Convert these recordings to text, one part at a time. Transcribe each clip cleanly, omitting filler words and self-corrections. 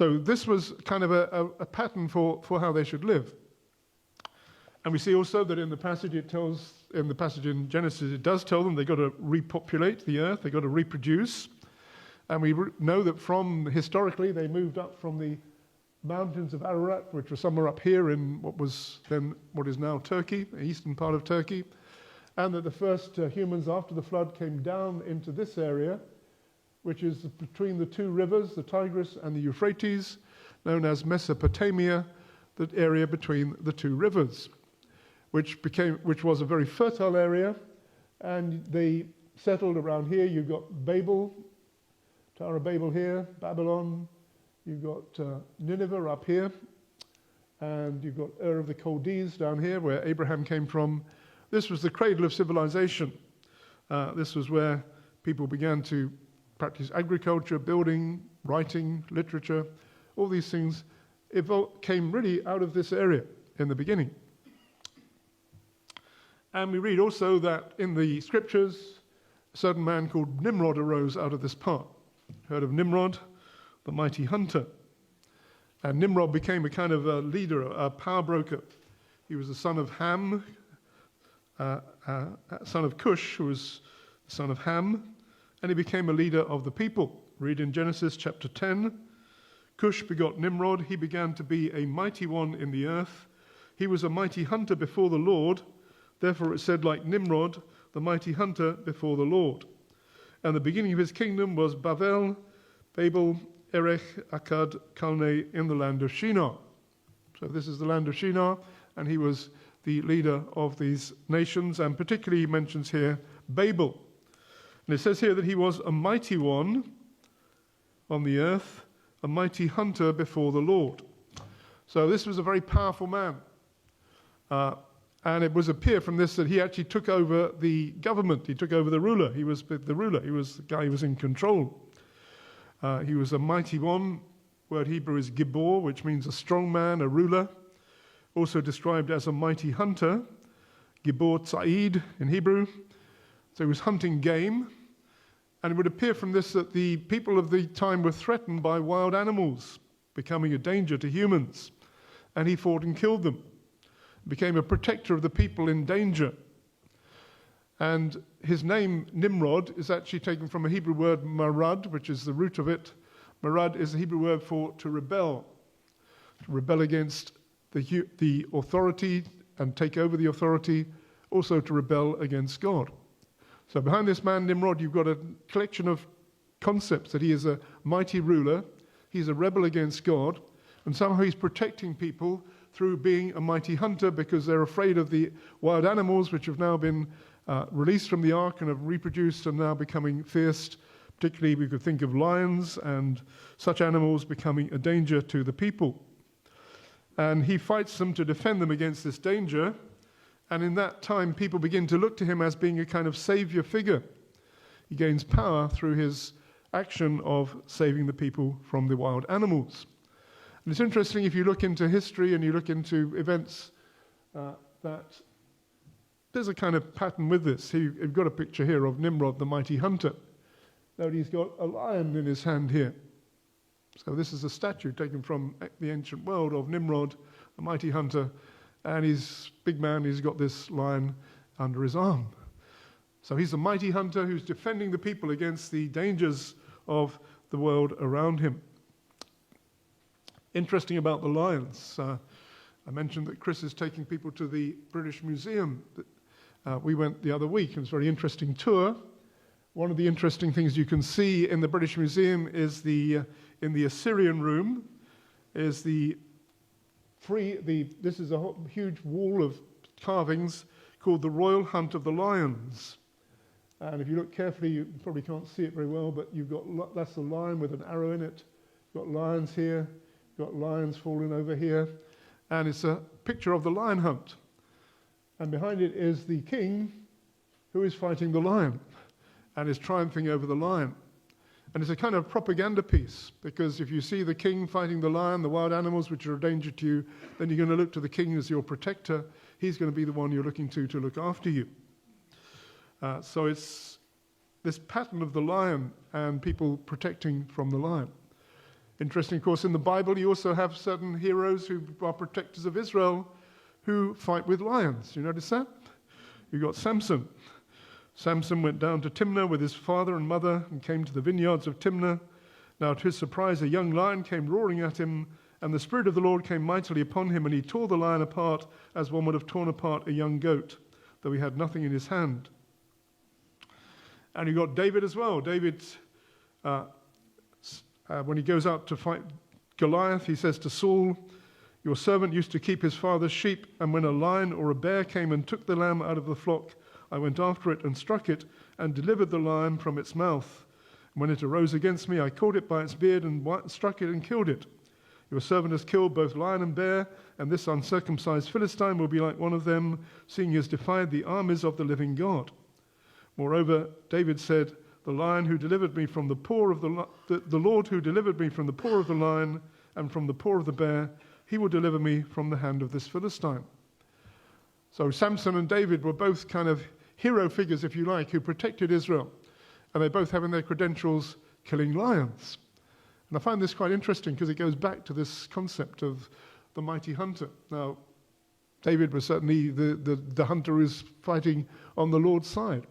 So this was kind of a pattern for how they should live. And we see also that in the passage in Genesis, it does tell them they've got to repopulate the earth, they've got to reproduce. And we know that historically, they moved up from the mountains of Ararat, which were somewhere up here in what is now Turkey, the eastern part of Turkey. And that the first humans after the flood came down into this area, which is between the two rivers, the Tigris and the Euphrates, known as Mesopotamia, the area between the two rivers, which was a very fertile area, and they settled around here. You've got Babel, Tower of Babel here, Babylon, you've got Nineveh up here, and you've got Ur of the Chaldees down here, where Abraham came from. This was the cradle of civilization. This was where people began to practice agriculture, building, writing, literature. All these things came really out of this area in the beginning. And we read also that in the scriptures, a certain man called Nimrod arose out of this part. Heard of Nimrod, the mighty hunter. And Nimrod became a kind of a leader, a power broker. He was the son of Ham, son of Cush, who was the son of Ham, and he became a leader of the people. Read in Genesis chapter 10. Cush begot Nimrod. He began to be a mighty one in the earth. He was a mighty hunter before the Lord. Therefore it said, like Nimrod, the mighty hunter before the Lord. And the beginning of his kingdom was Babel, Erech, Akkad, Calneh in the land of Shinar. So this is the land of Shinar, and he was the leader of these nations, and particularly he mentions here Babel. And it says here that he was a mighty one on the earth, a mighty hunter before the Lord. So this was a very powerful man. And it was appear from this that he actually took over the government. He took over the ruler. He was the ruler. He was the guy who was in control. He was a mighty one. Word Hebrew is Gibor, which means a strong man, a ruler. Also described as a mighty hunter. Gibor Tza'id in Hebrew. So he was hunting game. And it would appear from this that the people of the time were threatened by wild animals, becoming a danger to humans. And he fought and killed them. Became a protector of the people in danger. And his name, Nimrod, is actually taken from a Hebrew word, marad, which is the root of it. Marad is the Hebrew word for to rebel against the authority and take over the authority, also to rebel against God. So behind this man, Nimrod, you've got a collection of concepts that he is a mighty ruler, he's a rebel against God, and somehow he's protecting people through being a mighty hunter because they're afraid of the wild animals which have now been released from the ark and have reproduced and now becoming fierce. Particularly, we could think of lions and such animals becoming a danger to the people. And he fights them to defend them against this danger. And in that time, people begin to look to him as being a kind of savior figure. He gains power through his action of saving the people from the wild animals. And it's interesting if you look into history and you look into events that there's a kind of pattern with this. You've got a picture here of Nimrod, the mighty hunter. Note he's got a lion in his hand here. So this is a statue taken from the ancient world of Nimrod, a mighty hunter. And he's a big man, he's got this lion under his arm. So he's a mighty hunter who's defending the people against the dangers of the world around him. Interesting about the lions. I mentioned that Chris is taking people to the British Museum. We went the other week. It was a very interesting tour. One of the interesting things you can see in the British Museum is in the Assyrian room is this is a huge wall of carvings called the Royal Hunt of the Lions. And if you look carefully, you probably can't see it very well, but that's a lion with an arrow in it. You've got lions here, you've got lions falling over here, and it's a picture of the lion hunt. And behind it is the king who is fighting the lion and is triumphing over the lion. And it's a kind of propaganda piece, because if you see the king fighting the lion, the wild animals which are a danger to you, then you're going to look to the king as your protector. He's going to be the one you're looking to look after you. So it's this pattern of the lion and people protecting from the lion. Interesting, of course, in the Bible, you also have certain heroes who are protectors of Israel who fight with lions. You notice that? You've got Samson. Samson went down to Timnah with his father and mother and came to the vineyards of Timnah. Now, to his surprise, a young lion came roaring at him, and the Spirit of the Lord came mightily upon him, and he tore the lion apart as one would have torn apart a young goat, though he had nothing in his hand. And you got David as well. David, when he goes out to fight Goliath, he says to Saul, "Your servant used to keep his father's sheep, and when a lion or a bear came and took the lamb out of the flock, I went after it and struck it and delivered the lion from its mouth. When it arose against me, I caught it by its beard and struck it and killed it. Your servant has killed both lion and bear, and this uncircumcised Philistine will be like one of them, seeing he has defied the armies of the living God." Moreover, David said, "The lion who delivered me from the paw of the Lord who delivered me from the paw of the lion and from the paw of the bear, he will deliver me from the hand of this Philistine." So Samson and David were both kind of hero figures, if you like, who protected Israel. And they both have in their credentials killing lions. And I find this quite interesting because it goes back to this concept of the mighty hunter. Now, David was certainly the hunter who is fighting on the Lord's side.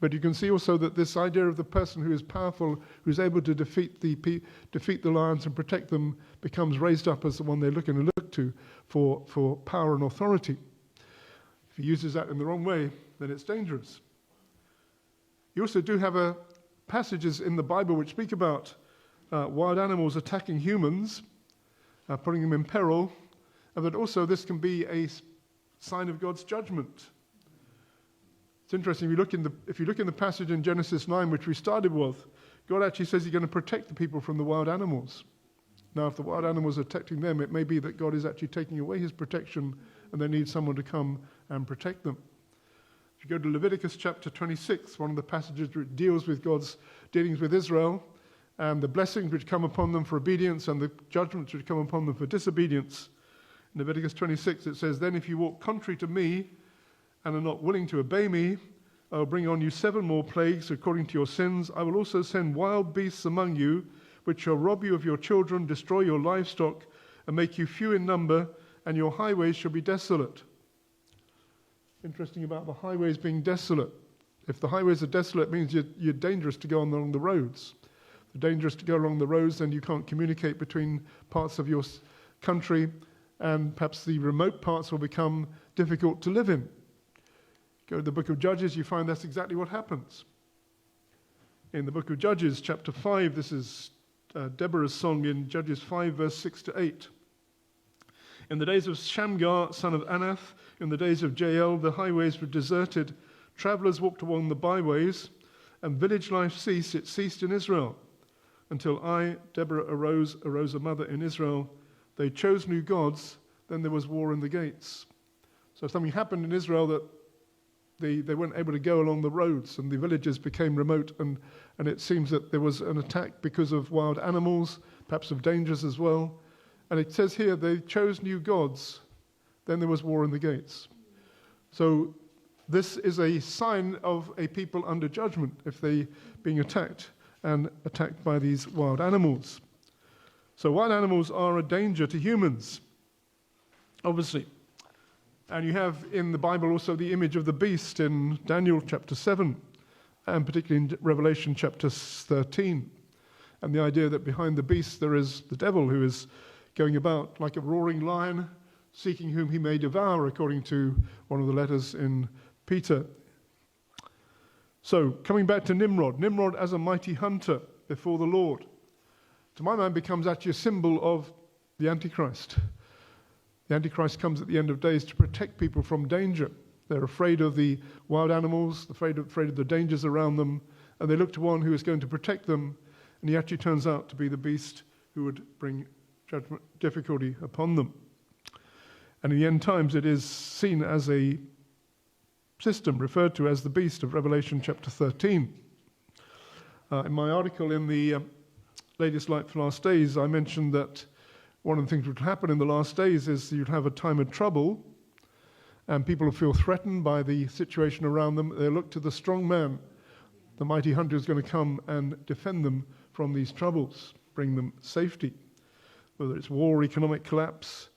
But you can see also that this idea of the person who is powerful, who's able to defeat the lions and protect them, becomes raised up as the one they're looking to look to for power and authority. If he uses that in the wrong way, then it's dangerous. You also do have passages in the Bible which speak about wild animals attacking humans, putting them in peril, and that also this can be a sign of God's judgment. It's interesting, if you look in the passage in Genesis 9, which we started with, God actually says he's going to protect the people from the wild animals. Now, if the wild animals are protecting them, it may be that God is actually taking away his protection and they need someone to come and protect them. If you go to Leviticus chapter 26, one of the passages which deals with God's dealings with Israel and the blessings which come upon them for obedience and the judgments which come upon them for disobedience. In Leviticus 26, it says, "Then if you walk contrary to me and are not willing to obey me, I will bring on you 7 more plagues according to your sins. I will also send wild beasts among you, which shall rob you of your children, destroy your livestock, and make you few in number, and your highways shall be desolate." Interesting about the highways being desolate. If the highways are desolate, it means you're dangerous to go along the roads. If you're dangerous to go along the roads, then you can't communicate between parts of your country, and perhaps the remote parts will become difficult to live in. Go to the book of Judges, you find that's exactly what happens. In the book of Judges, chapter 5, this is Deborah's song in Judges 5, verse 6 to 8. "In the days of Shamgar, son of Anath, in the days of Jael, the highways were deserted. Travelers walked along the byways, and village life ceased. It ceased in Israel. Until I, Deborah, arose a mother in Israel. They chose new gods, then there was war in the gates." So something happened in Israel that they weren't able to go along the roads, and the villages became remote, and it seems that there was an attack because of wild animals, perhaps of dangers as well. And it says here, they chose new gods, then there was war in the gates. So this is a sign of a people under judgment, if they being attacked by these wild animals. So wild animals are a danger to humans, obviously. And you have in the Bible also the image of the beast in Daniel chapter 7, and particularly in Revelation chapter 13. And the idea that behind the beast there is the devil who is going about like a roaring lion, seeking whom he may devour, according to one of the letters in Peter. So, coming back to Nimrod as a mighty hunter before the Lord, to my mind becomes actually a symbol of the Antichrist. The Antichrist comes at the end of days to protect people from danger. They're afraid of the wild animals, afraid of the dangers around them, and they look to one who is going to protect them, and he actually turns out to be the beast who would bring judgment, difficulty upon them. And in the end times, it is seen as a system referred to as the beast of Revelation chapter 13. In my article in the latest Light for Last Days, I mentioned that one of the things that would happen in the last days is you'd have a time of trouble, and people will feel threatened by the situation around them. They look to the strong man. The mighty hunter is going to come and defend them from these troubles, bring them safety. Whether it's war, economic collapse,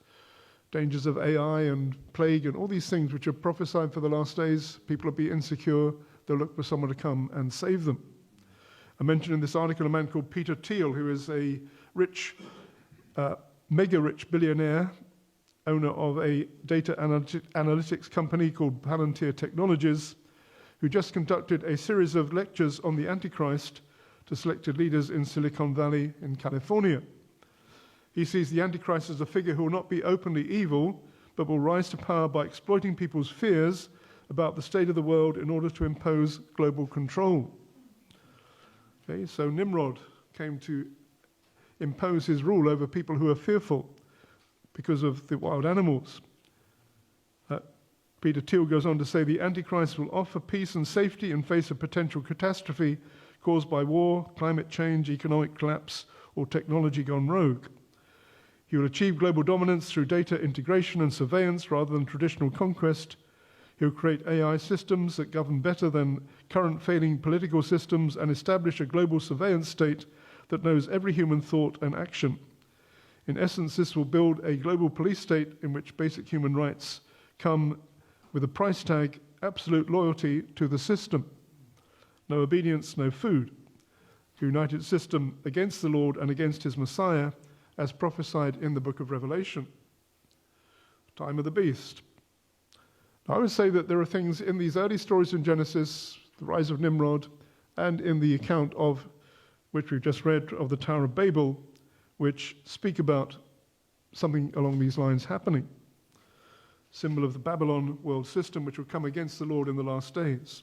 dangers of AI and plague and all these things which are prophesied for the last days, people will be insecure, they'll look for someone to come and save them. I mentioned in this article a man called Peter Thiel, who is a rich, mega-rich billionaire, owner of a data analytics company called Palantir Technologies, who just conducted a series of lectures on the Antichrist to selected leaders in Silicon Valley in California. He sees the Antichrist as a figure who will not be openly evil, but will rise to power by exploiting people's fears about the state of the world in order to impose global control. Okay, so Nimrod came to impose his rule over people who are fearful because of the wild animals. Peter Thiel goes on to say the Antichrist will offer peace and safety in face of potential catastrophe caused by war, climate change, economic collapse, or technology gone rogue. He will achieve global dominance through data integration and surveillance rather than traditional conquest. He will create AI systems that govern better than current failing political systems and establish a global surveillance state that knows every human thought and action. In essence, this will build a global police state in which basic human rights come with a price tag, absolute loyalty to the system. No obedience, no food. A united system against the Lord and against his Messiah, as prophesied in the book of Revelation. Time of the beast. Now, I would say that there are things in these early stories in Genesis, the rise of Nimrod, and in the account of, which we've just read, of the Tower of Babel, which speak about something along these lines happening. Symbol of the Babylon world system, which will come against the Lord in the last days.